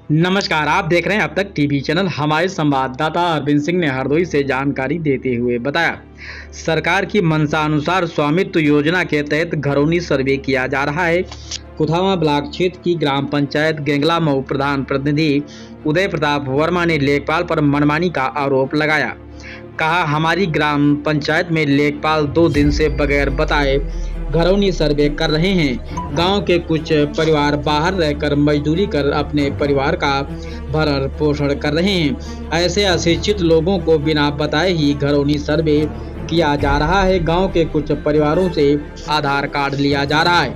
नमस्कार, आप देख रहे हैं अब तक टीवी चैनल। हमारे संवाददाता अरविंद सिंह ने हरदोई से जानकारी देते हुए बताया, सरकार की मंशानुसार स्वामित्व योजना के तहत घरौनी सर्वे किया जा रहा है। कुथावा ब्लॉक क्षेत्र की ग्राम पंचायत गेंगला मऊ प्रधान प्रतिनिधि उदय प्रताप वर्मा ने लेखपाल पर मनमानी का आरोप लगाया। कहा, हमारी ग्राम पंचायत में लेखपाल 2 दिन से बगैर बताए घरौनी सर्वे कर रहे हैं। गांव के कुछ परिवार बाहर रहकर मजदूरी कर अपने परिवार का भरण पोषण कर रहे हैं। ऐसे अशिक्षित लोगों को बिना बताए ही घरौनी सर्वे किया जा रहा है। गांव के कुछ परिवारों से आधार कार्ड लिया जा रहा है।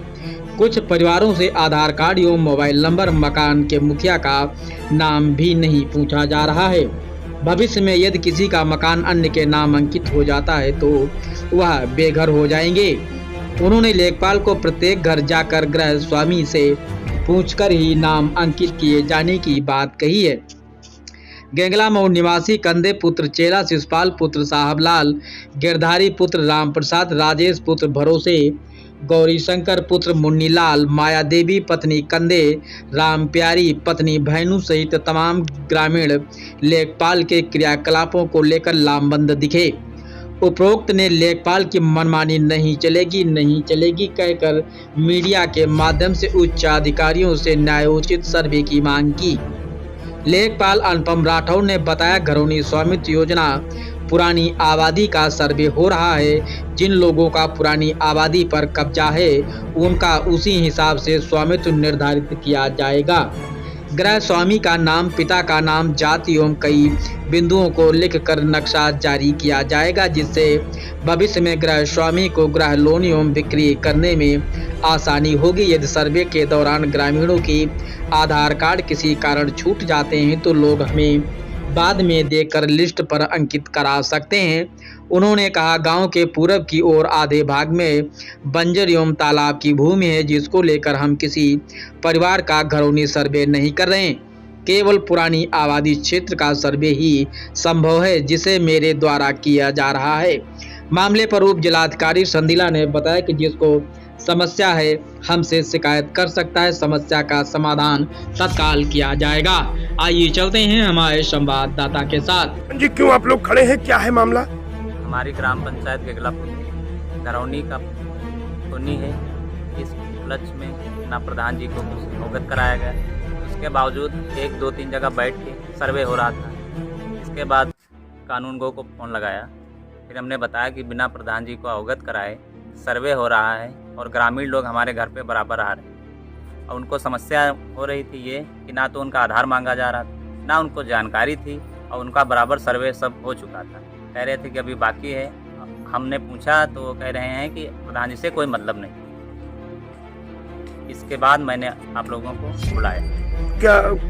कुछ परिवारों से आधार कार्ड एवं मोबाइल नंबर, मकान के मुखिया का नाम भी नहीं पूछा जा रहा है। भविष्य में यदि किसी का मकान अन्य के नाम अंकित हो जाता है तो वह बेघर हो जाएंगे। उन्होंने लेखपाल को प्रत्येक घर जाकर गृह स्वामी से पूछकर ही नाम अंकित किए जाने की बात कही है। गेंगला मऊ निवासी कंदे पुत्र चेला शिषपाल पुत्र साहबलाल, गिरधारी पुत्र राम प्रसाद, राजेश पुत्र भरोसे, गौरी शंकर पुत्र मुन्नीलाल, माया देवी पत्नी कंदे, राम प्यारी पत्नी भैनू सहित तमाम ग्रामीण लेखपाल के क्रियाकलापों को लेकर लामबंद दिखे। उपरोक्त ने लेखपाल की मनमानी नहीं चलेगी कहकर मीडिया के माध्यम से उच्च अधिकारियों से न्यायोचित सर्वे की मांग की। लेखपाल अनुपम राठौर ने बताया, घरौनी स्वामित्व योजना पुरानी आबादी का सर्वे हो रहा है। जिन लोगों का पुरानी आबादी पर कब्जा है उनका उसी हिसाब से स्वामित्व निर्धारित किया जाएगा। गृह स्वामी का नाम, पिता का नाम, जाति एवं कई बिंदुओं को लिखकर नक्शा जारी किया जाएगा, जिससे भविष्य में गृह स्वामी को गृह लोन एवं बिक्री करने में आसानी होगी। यदि सर्वे के दौरान ग्रामीणों की आधार कार्ड किसी कारण छूट जाते हैं तो लोग हमें बाद में देकर लिस्ट पर अंकित करा सकते हैं। उन्होंने कहा, गांव के पूरब की ओर आधे भाग में बंजर एवं तालाब की भूमि है, जिसको लेकर हम किसी परिवार का घरौनी सर्वे नहीं कर रहे हैं। केवल पुरानी आबादी क्षेत्र का सर्वे ही संभव है, जिसे मेरे द्वारा किया जा रहा है। मामले पर उप जिलाधिकारी संदिला ने बताया कि जिसको समस्या है हमसे शिकायत कर सकता है, समस्या का समाधान तत्काल किया जाएगा। आइए चलते हैं हमारे संवाददाता के साथ। जी, क्यों आप लोग खड़े हैं, क्या है मामला? हमारी ग्राम पंचायत गेगलापुर घरौनी का होनी है। इस उपलक्ष्य में ना प्रधान जी को कुछ अवगत कराया गया। उसके बावजूद 1, 2, 3 जगह बैठ के सर्वे हो रहा था। इसके बाद कानून गो को फ़ोन लगाया। फिर हमने बताया कि बिना प्रधान जी को अवगत कराए सर्वे हो रहा है और ग्रामीण लोग हमारे घर पे बराबर आ रहे हैं। और उनको समस्या हो रही थी ये कि ना तो उनका आधार मांगा जा रहा था, ना उनको जानकारी थी, और उनका बराबर सर्वे सब हो चुका था। कह रहे थे कि अभी बाकी है। हमने पूछा तो वो कह रहे हैं कि प्रधान जी से कोई मतलब नहीं। इसके बाद मैंने आप लोगों को बुलाया।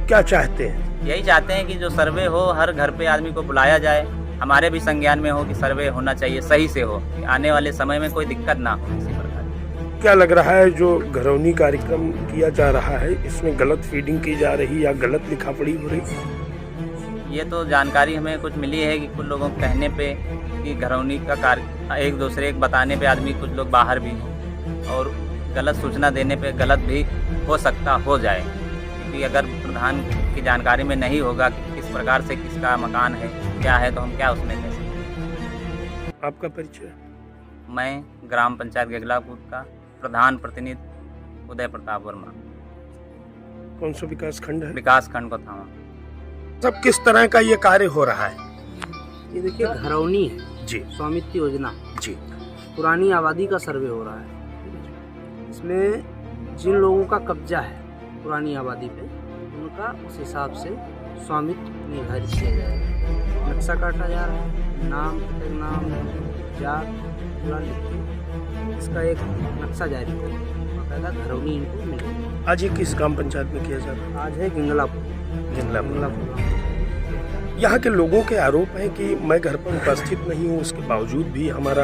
क्या चाहते हैं? यही चाहते हैं कि जो सर्वे हो, हर घर पे आदमी को बुलाया जाए, हमारे भी संज्ञान में हो कि सर्वे होना चाहिए, सही से हो, कि आने वाले समय में कोई दिक्कत ना हो किसी प्रकार की। क्या लग रहा है जो घरौनी कार्यक्रम किया जा रहा है, इसमें गलत फीडिंग की जा रही या गलत लिखा पढ़ी हो रही? ये तो जानकारी हमें कुछ मिली है कि कुछ लोगों के कहने पे कि घरौनी का कार्य एक दूसरे के बताने पे आदमी, कुछ लोग बाहर भी हों और गलत सूचना देने पे गलत भी हो सकता हो जाए। क्योंकि अगर प्रधान की जानकारी में नहीं होगा कि किस प्रकार से किसका मकान है, क्या है, तो हम क्या उसमें दे सकते। आपका परिचय? मैं ग्राम पंचायत गेगलापुर का प्रधान प्रतिनिधि उदय प्रताप वर्मा। कौन सा विकास खंड है? विकास खंड को था। सब किस तरह का ये कार्य हो रहा है? ये देखिए, घरौनी है जी, स्वामित्व योजना जी, पुरानी आबादी का सर्वे हो रहा है। इसमें जिन लोगों का कब्जा है पुरानी आबादी पे, उनका उस हिसाब से स्वामित्व निर्धारित किया जाएगा। नक्शा काटा जा रहा है, नाम, जात पूरा लिख के इसका एक नक्शा जारी कर बाकायदा घरौनी इनको मिलेगी। आज ये किस ग्राम पंचायत में किया जा रहा है? आज है गेंगलापुर। यहाँ के लोगों के आरोप है कि मैं घर पर उपस्थित नहीं हूँ, उसके बावजूद भी हमारा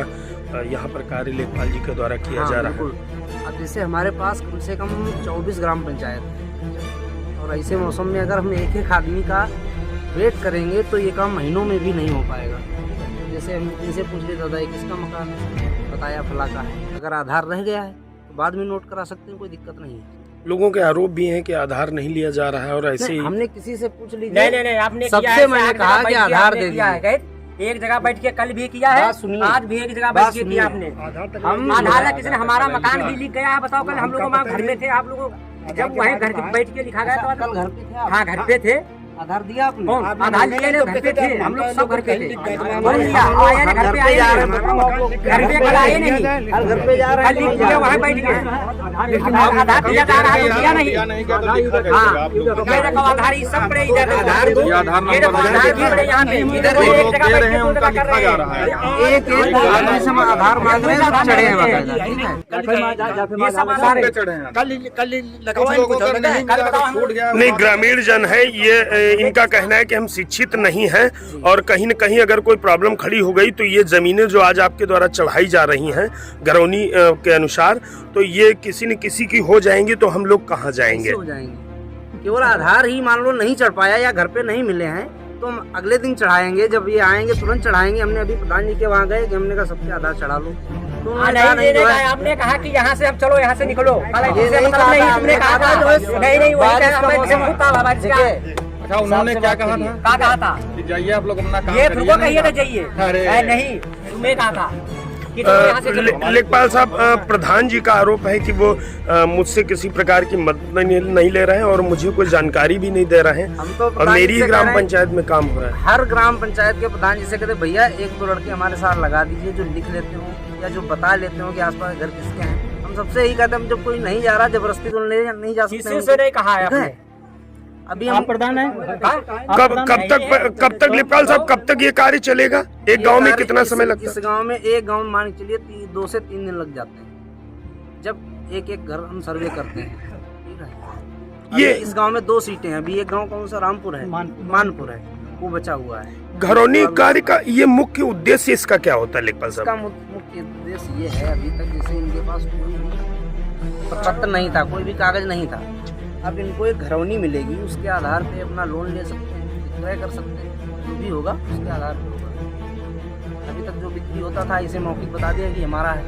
यहाँ पर कार्य लेखपाल जी के द्वारा किया जा रहा है। अब जैसे हमारे पास कम से कम 24 ग्राम पंचायत है, और ऐसे मौसम में अगर हम एक आदमी का वेट करेंगे तो ये काम महीनों में भी नहीं हो पाएगा। जैसे हम इनसे पूछ ले, दादा ये किसका मकान है, बताया फला का है। अगर आधार रह गया है तो बाद में नोट करा सकते हैं, कोई दिक्कत नहीं है। लोगों के आरोप भी हैं कि आधार नहीं लिया जा रहा है और ऐसे ही हमने किसी से पूछ लीजिए। नहीं आपने सबसे मैंने कहा कि आधार दे दिया। एक जगह बैठ के कल भी किया है, आज भी एक जगह बैठ के किया आपने। हम आधार किसी ने हमारा मकान भी लिख गया है, बताओ कल हम लोग वहाँ घर में थे, आप लोगों जब वहीं घर बैठ के लिखा गया तो कल घर पे थे। हाँ घर पे थे। आधार दिया आपने? कौन आधार लिए घर पे थे, हम लोग सब घर पे थे। कौन दिया? आया नहीं, घर पे आए नहीं, घर पे कल आए नहीं, कल घर पे जा रहे कल लिख दिया वहाँ बैठ गए। आधार दिया जा रहा है, दिया नहीं। हाँ ये देखो आधार ये सब बड़े इधर आधार दो, ये देखो आधार भी बड़े यहाँ पे इधर एक जगह बैठ के उनका लिखा जा रहा है। एक आदमी से आधार मांग रहे हैं, सब चढ़े हैं बाकायदा, ठीक है? ये सब आधार कल नहीं, ग्रामीण जन है ये, इनका कहना है कि हम शिक्षित नहीं हैं और कहीं न कहीं अगर कोई प्रॉब्लम खड़ी हो गई तो ये जमीनें जो आज आपके द्वारा चढ़ाई जा रही हैं घरौनी के अनुसार, तो ये किसी न किसी की हो जाएंगी तो हम लोग कहाँ जाएंगे? हो जाएंगे। केवल आधार ही मान लो नहीं चढ़ पाया या घर पे नहीं मिले हैं तो हम अगले दिन चढ़ाएंगे, जब ये आएंगे तुरंत चढ़ाएंगे। हमने अभी प्रधान जी के वहाँ गए कि हमने कहा सबके आधार चढ़ा लो, तो आपने कहा कि यहाँ से हम चलो, यहाँ से निकलो। नहीं कहा, तुमने कहा था नहीं अच्छा उन्होंने क्या कहा था? कहा था कि जाइए आप लोग अपना काम ये करिए तुमको ना। कहिए तो जाइए, नहीं तुम्हें कहा था कि तुम यहाँ से चलो। लेखपाल साहब, प्रधान जी का आरोप है कि वो मुझसे किसी प्रकार की मदद नहीं ले रहे हैं और मुझे कोई जानकारी भी नहीं दे रहे हैं हम तो और मेरी ही ग्राम पंचायत में काम हो रहा है। हर ग्राम पंचायत के प्रधान जी से कहते भैया एक दो लड़के हमारे साथ लगा दीजिए जो लिख लेते हो या जो बता लेते हो कि आसपास घर किसके हैं। हम सबसे यही कहते हैं जब कोई नहीं जा रहा जबरदस्ती तो नहीं जा सकते। किसी से नहीं कहा है आपने। अभी हम प्रधान है कब तक लेखपाल साहब, कब तक ये कार्य चलेगा? एक गांव में कितना समय लगता है? इस गांव में एक गांव में मान के चलिए 2 से 3 दिन लग जाते हैं जब एक एक घर हम सर्वे करते हैं, ठीक है? ये इस गांव में 2 सीटें हैं। अभी एक गांव कौन सा रामपुर है, मानपुर है, वो बचा हुआ है। घरौनी कार्य का ये मुख्य उद्देश्य इसका क्या होता है लेखपाल इसका साहब? मुख्य उद्देश्य ये है, अभी तक जैसे इनके पास कोई पत्र नहीं था, कोई भी कागज नहीं था, अब इनको एक घरौनी मिलेगी, उसके आधार पे अपना लोन ले सकते हैं, विक्रय कर सकते हैं, जो भी होगा उसके आधार पे होगा। अभी तक जो बिक्री होता था इसे मौखिक बता दिया कि हमारा है,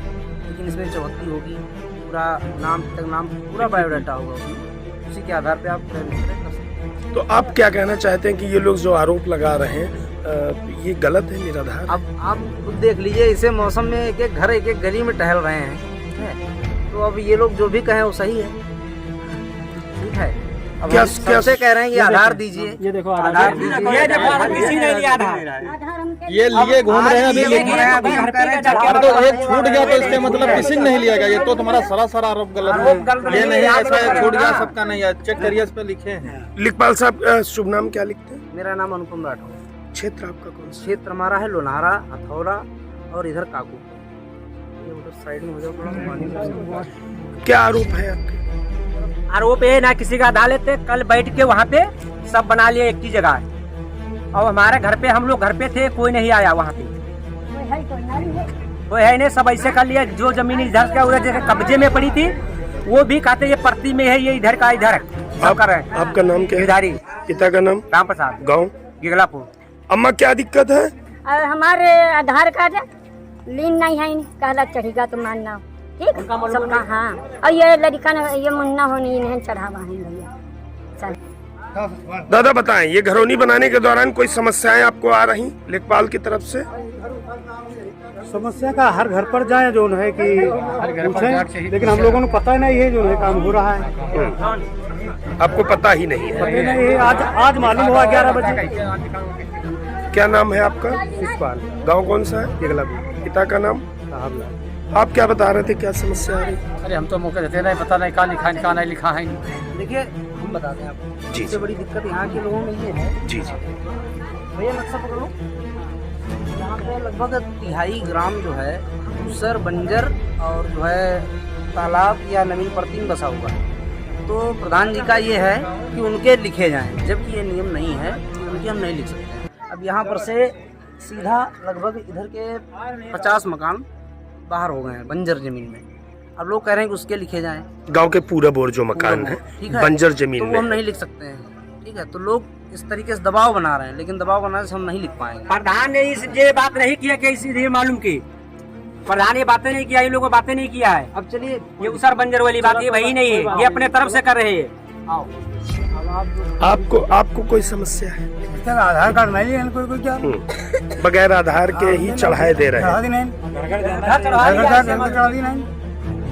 लेकिन इसमें चौहत्ती होगी, पूरा नाम तक नाम पूरा बायोडाटा होगा उसमें, उसी के आधार पे आप क्रय विक्रय कर सकते हैं। तो आप क्या कहना चाहते हैं कि ये लोग जो आरोप लगा रहे हैं ये गलत है, निराधार? अब आप खुद देख लीजिए, इसे मौसम में एक एक घर एक एक गली में टहल रहे हैं, ठीक है? तो अब ये लोग जो भी कहें वो सही है, ठीक है? अब क्या- हम सबसे कह रहे हैं कि आधार दीजिए, ये देखो आधार दीजिए। ये देखो आधार किसी ने लिया था। ये लिए घूम रहे हैं अभी, ये घूम रहे हैं, अभी हम कह रहे हैं अरे तो एक छूट गया तो इसके मतलब किसी ने नहीं लिया गया। ये तो तुम्हारा सरासर आरोप गलत है। ये नहीं ऐसा है छूट गया सबका नहीं है, चेक करिए इस पे लिखे हैं। लेखपाल साहब, शुभ नाम क्या लिखते हैं? मेरा नाम अनुपम राठौर। क्षेत्र आपका कौन सा? क्षेत्र हमारा है लोनारा, हथौड़ा और इधर काकू। ये उधर साइड में हो जाओ थोड़ा पानी। क्या आरोप है आपके? आरोप ये ना किसी का आधार लेते, कल बैठ के वहाँ पे सब बना लिए एक ही जगह, और हमारे घर पे हम लोग घर पे थे, कोई नहीं आया वहाँ पे, कोई है नहीं, सब ऐसे कर लिया। जो जमीन इधर का उधर जैसे कब्जे में पड़ी थी वो भी कहते ये प्रति में है, ये इधर का इधर सब कर रहे हैं। आपका नाम क्या है? गिरधारी पिता का नाम? राम प्रसाद, गाँव? गिगलापुर। अम्मा क्या दिक्कत है? हमारे आधार कार्ड लिंक नहीं है, कहला चढ़ेगा तो मानना, ठीक सबका। हाँ, और ये लड़का ये मुन्ना होनी इन्हें चढ़ावा है भैया। चल दादा बताएं, ये घरौनी बनाने के दौरान कोई समस्याएं आपको आ रही लेखपाल की तरफ से? समस्या का हर घर पर जाए जो है कि पूछें, लेकिन हम लोगों को पता नहीं है जो है काम हो रहा है। आपको पता ही नहीं है? पता नहीं है, आज मालूम हुआ 11 बजे। क्या नाम है आपका? शिषपाल, गाँव कौन सा है? गिगलापुर। पिता का नाम? आप क्या बता रहे थे, क्या समस्या आ रही? अरे हम तो मौके देते नहीं, पता नहीं कहाँ लिखा है कहाँ नहीं लिखा है। देखिए हम बताते हैं आपको, जी। सबसे बड़ी दिक्कत यहाँ के लोगों में ये है। जी जी। भैया नक्शा पकड़ो, यहाँ पे लगभग 3.5 ग्राम जो है उसर बंजर और जो है तालाब या नवीन प्रतिम बसा हुआ है। तो प्रधान जी का ये है कि उनके लिखे जाएं, जबकि ये नियम नहीं है, उनके हम नहीं लिख सकते हैं। अब यहाँ पर से सीधा लगभग इधर के 50 मकान बाहर हो गए हैं बंजर जमीन में। अब लोग कह रहे हैं कि उसके लिखे जाएं, गांव के पूरब और जो मकान है ठीक है, बंजर तो जमीन वो हम में, नहीं लिख सकते हैं, ठीक है? तो लोग इस तरीके से दबाव बना रहे हैं, लेकिन दबाव बनाने से हम नहीं लिख पाएंगे। प्रधान ने ये बात नहीं किया कि सीधे मालूम की, प्रधान ये बातें नहीं किया, इन लोगों बातें नहीं किया है। अब चलिए ये उसर बंजर वाली बात ये वही नहीं है, ये अपने तरफ से कर रहे हैं। आपको कोई समस्या है? आधार कार्ड नहीं है कोई क्या बगैर आधार के ही चढ़ाए दे रहे हैं।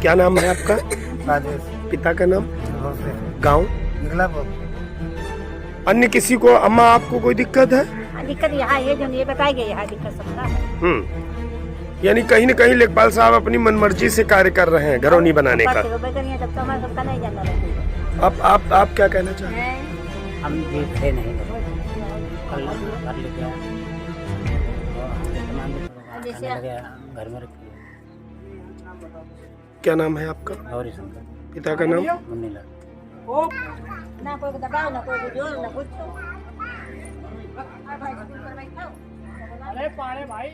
क्या नाम है आपका? पिता का नाम? गांव? अन्य किसी को? अम्मा आपको कोई दिक्कत है? दिक्कत यहाँ है जो ये बताई गई है, दिक्कत सबका है। यानी कहीं न कहीं लेखपाल साहब अपनी मनमर्जी से कार्य कर रहे हैं घरौनी बनाने का। अब आप क्या कहना चाहते हैं? हम ये थे नहीं कल घर ले गया घर में रखी। क्या नाम है आपका? गौरी शंकर। पिता का नाम? मुन्नीलाल। ना कोई दबाव ना कोई जोर ना कुछ। अरे पाड़े भाई